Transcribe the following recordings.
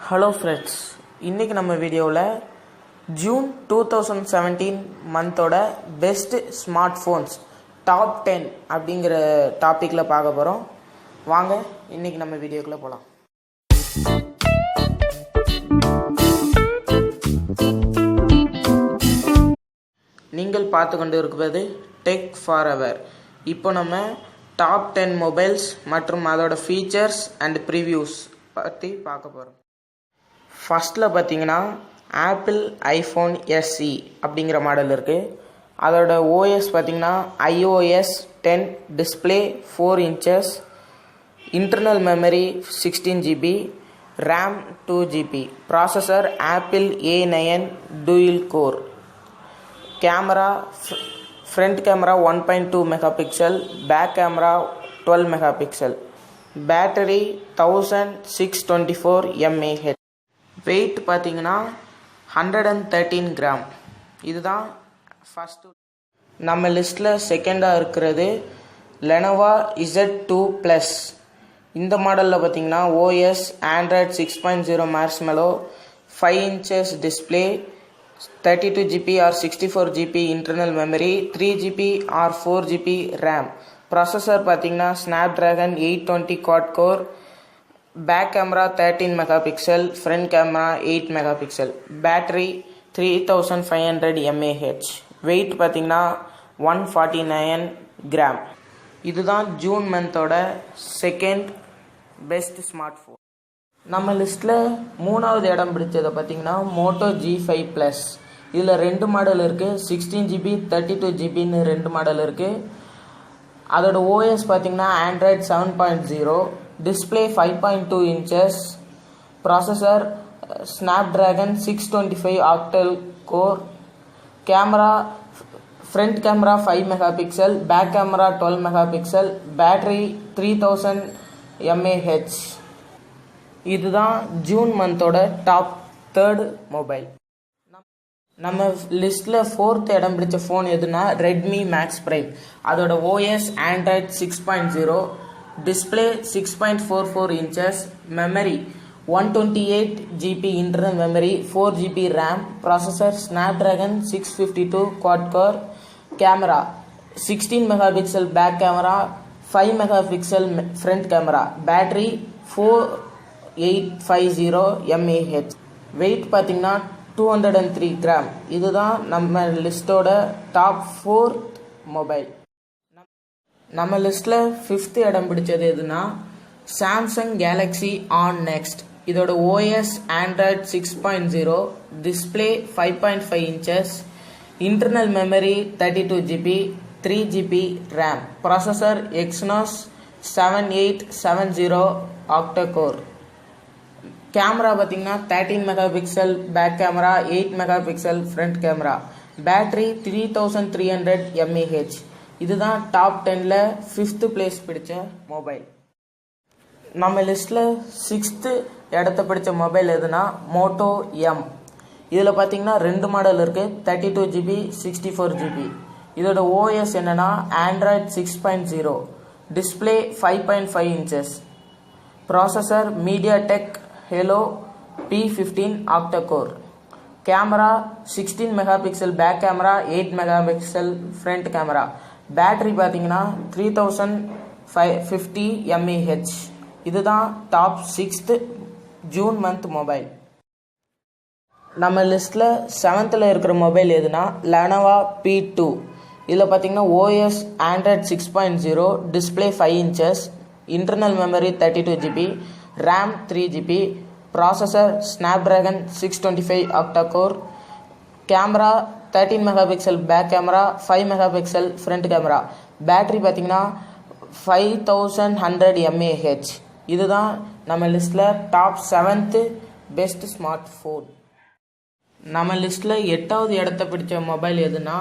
Hello friends, இன்றைக்கி நம்ம வீடியோவில் ஜூன் 2017 மந்தோட பெஸ்ட் ஸ்மார்ட் ஃபோன்ஸ் டாப் 10 அப்படிங்கிற டாப்பிக்கில் பார்க்க போகிறோம். வாங்க இன்றைக்கி நம்ம வீடியோக்குள்ளே போகலாம். நீங்கள் பார்த்து கொண்டு இருப்பது டெக் ஃபார் எவர். இப்போ நம்ம டாப் 10 மொபைல்ஸ் மற்றும் அதோட ஃபீச்சர்ஸ் அண்ட் ப்ரிவ்யூஸ் பற்றி பார்க்க போகிறோம். ஃபஸ்ட்டில் பார்த்தீங்கன்னா ஆப்பிள் ஐஃபோன் SE அப்படிங்கிற மாடல் இருக்குது. அதோட OS பார்த்தீங்கன்னா iOS 10, display 4 inches, internal memory 16 GB, RAM 2 GB, processor Apple A9 dual core, camera front camera 1.2 megapixel, back camera 12 megapixel, battery 1624 mAh, weight பார்த்தீங்கன்னா 113 கிராம். இதுதான் ஃபஸ்ட்டு. நம்ம லிஸ்ட்டில் செகண்டாக இருக்கிறது லெனோவா Z2 Plus. இந்த மாடலில் பார்த்தீங்கன்னா OS Android 6.0 Marshmallow, 5 inches display, 32 GB or 64 GB internal memory, 3 GB or 4 GB RAM. Processor பார்த்தீங்கன்னா Snapdragon 820 quad core, back camera 13 megapixel, front camera 8 megapixel, battery 3500 mAh, weight பார்த்தீங்கன்னா 149 gram. இதுதான் June மந்தோட second best smart phone. நம்ம லிஸ்ட்டில் மூணாவது இடம் பிடிச்சதை பார்த்தீங்கன்னா மோட்டோ G5 Plus. இதில் 2 மாடல் இருக்குது, 16 GB 32 GBன்னு 2 மாடல் இருக்குது. அதோட OS பார்த்தீங்கன்னா Android 7.0, display 5.2 inches, processor Snapdragon 625 octal core, camera front camera 5 megapixel, back camera 12 megapixel, battery 3000 mAh. இதுதான் ஜூன் மந்தோட டாப் 3rd மொபைல். நம்ம லிஸ்ட்டில் 4th இடம் பிடிச்ச ஃபோன் எதுனா ரெட்மி மேக்ஸ் ப்ரைம். அதோட OS Android 6.0, display 6.44 inches, memory 128 GB internal memory, 4 GB RAM, processor Snapdragon 652 quad core, camera 16 megapixel back camera, 5 megapixel front camera, battery 4850 mAh, weight பார்த்தீங்கன்னா 203 gram. இதுதான் நம்ம லிஸ்ட்டோட top 4th mobile. நம்ம லிஸ்ட்டில் 5th இடம் பிடிச்சது எதுனா Samsung Galaxy On Next. இதோட OS Android 6.0, display 5.5 inches, internal memory 32 GB, 3 GB RAM, processor Exynos 7870 octa core, camera பார்த்தீங்கன்னா 13 megapixel back camera, 8 megapixel front camera, battery 3300 mAh. இதுதான் டாப் 10ல் 5th place பிடிச்ச மொபைல். நம்ம லிஸ்ட்டில் 6th இடத்த பிடிச்ச mobile எதுனா மோட்டோ M. இதில் பார்த்தீங்கன்னா 2 மாடல் இருக்குது, 32 GB 64 GB. இதோட OS என்னென்னா Android 6.0, display 5.5 inches, processor MediaTek Helio P15 octa core, camera 16 megapixel back camera, 8 megapixel front camera, battery பார்த்தீங்கன்னா 3050 mAh. இதுதான் top 6th June month mobile. நம்ம லிஸ்ட்டில் 7th இருக்கிற மொபைல் எதுனா லெனோவா P2. இதில் பார்த்தீங்கன்னா OS Android 6.0, display 5 inches, internal memory 32 GB, RAM 3 GB, processor Snapdragon 625 octa core, camera 13 megapixel back camera, 5 megapixel front camera, battery பார்த்தீங்கன்னா 5100 mAh. இதுதான் நம்ம லிஸ்ட்டில் top 7th best smart phone. நம்ம லிஸ்ட்டில் 8வது இடத்த பிடிச்ச மொபைல் எதுனா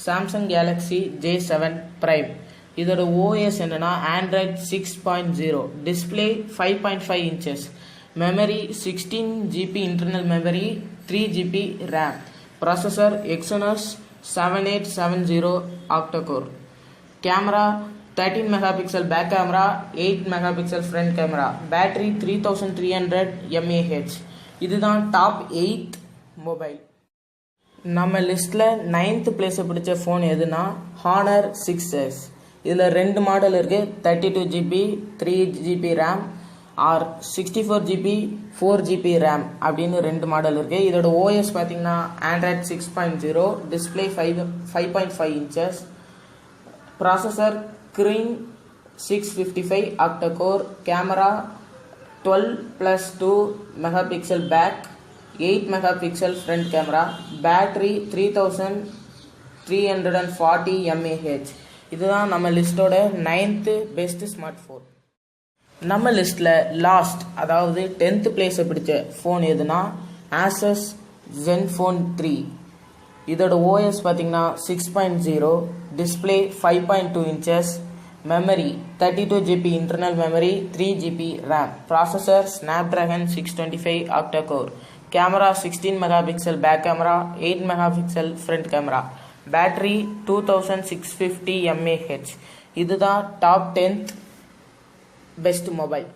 சாம்சங் கேலக்ஸி J7 Prime. இதோட OS என்னென்னா Android 6.0, display 5.5 inches, memory 16 GB internal memory, 3 GB RAM, processor Exynos 7870 octa core, camera 13 megapixel back camera, 8 megapixel front camera, battery 3300 mAh. இதுதான் top 8 mobile. நம்ம லிஸ்ட்டில் 9th பிளேஸை பிடிச்ச phone எதுனா Honor 6s. இதில் 2 model இருக்குது, 32GB 3GB RAM R 64GB 4GB RAM அப்படின்னு 2 model இருக்குது. இதோட ஓஎஸ் பார்த்தீங்கன்னா Android 6.0, display 5.5 inches, processor Kirin 655 octa-core, camera 12+2 megapixel back, 8 megapixel front camera, battery 3340 mAh. இதுதான் நம்ம லிஸ்ட்டோட 9th பெஸ்ட் ஸ்மார்ட் ஃபோன். நம்ம லிஸ்ட்டில் லாஸ்ட், அதாவது 10th பிளேஸை பிடிச்ச ஃபோன் எதுனா Asus Zenfone 3. இதோட ஓஎஸ் பார்த்தீங்கன்னா 6.0, display 5.2 inches, memory 32GB internal memory, 3GB RAM, processor Snapdragon 625 octa-core, camera 16 megapixel back camera, 8 megapixel front camera, battery 2650 mAh. இதுதான் டாப் 10th பெஸ்ட் மொபைல்.